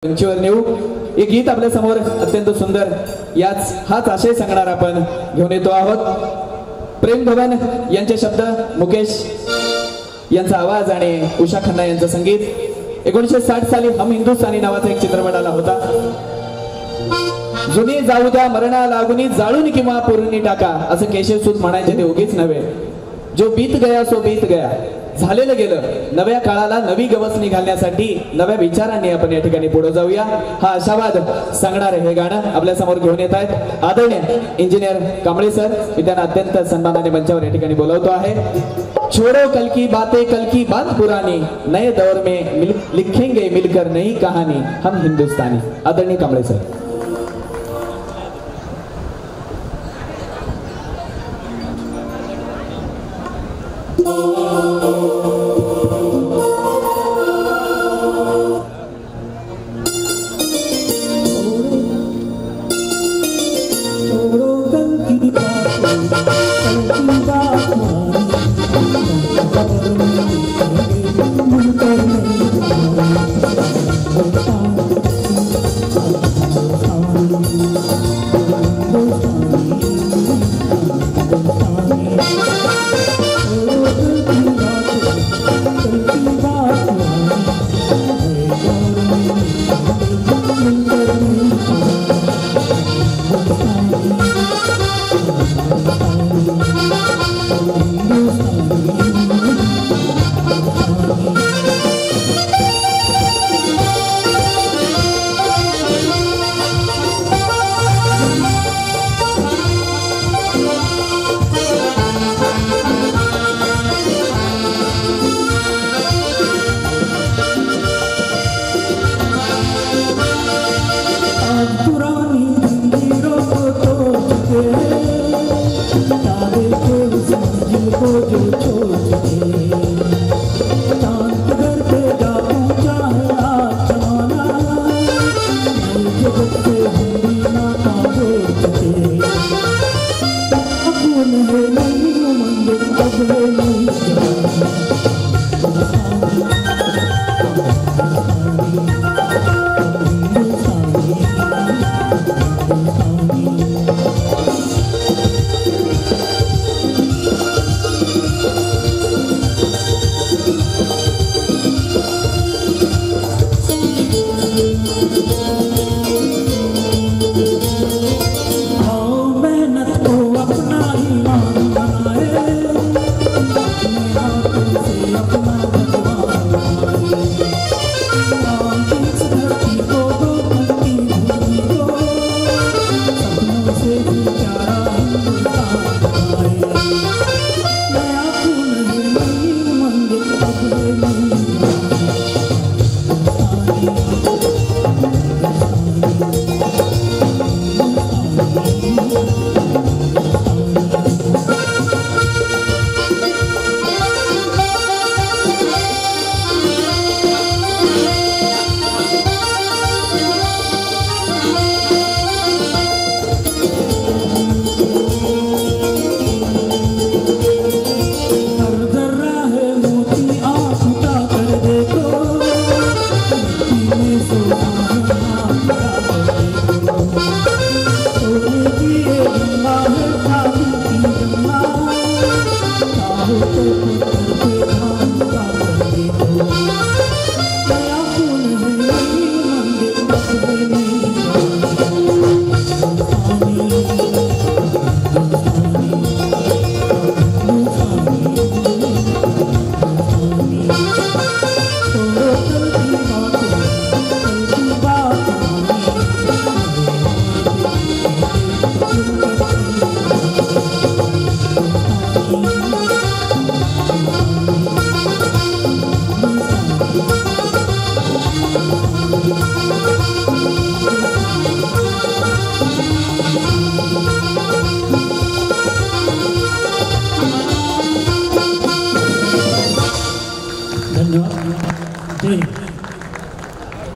मंचावर नेऊ. एक गीत आपल्या समोर अत्यंत सुंदर हाच आशय सांगणार आपण घेऊन येतो आहोत. प्रेम भवन यांचे शब्द, मुकेश यांचा आवाज आणि उषा खन्ना यांचं संगीत. 1960 साली हम हिंदुस्तानी नावाचा एक चित्रपट आला होता. जुनी जाऊ द्या मरणा लागुनी, जाळून किंवा पुरुनी टाका, असं केशवसूत म्हणायचे ते उगीच नव्हे. जो बीत गया सो बीत गया, झालेलं गेलं. नव्या काळाला नवी गवसणी घालण्यासाठी नव्या विचारांनी आपण या ठिकाणी पुढे जाऊया, हा आशावाद सांगणार हे गाणं आपल्या समोर घेऊन येत आहेत आदरणीय इंजिनियर कांबळे सर. मी त्यांना अत्यंत सन्मानाने मंचावर या ठिकाणी बोलवतो आहे. छोड़ो कल की बात पुरानी, नए दौर में लिखेंगे मिलकर नई कहानी, हम हिंदुस्तानी. आदरणीय कांबळे सर.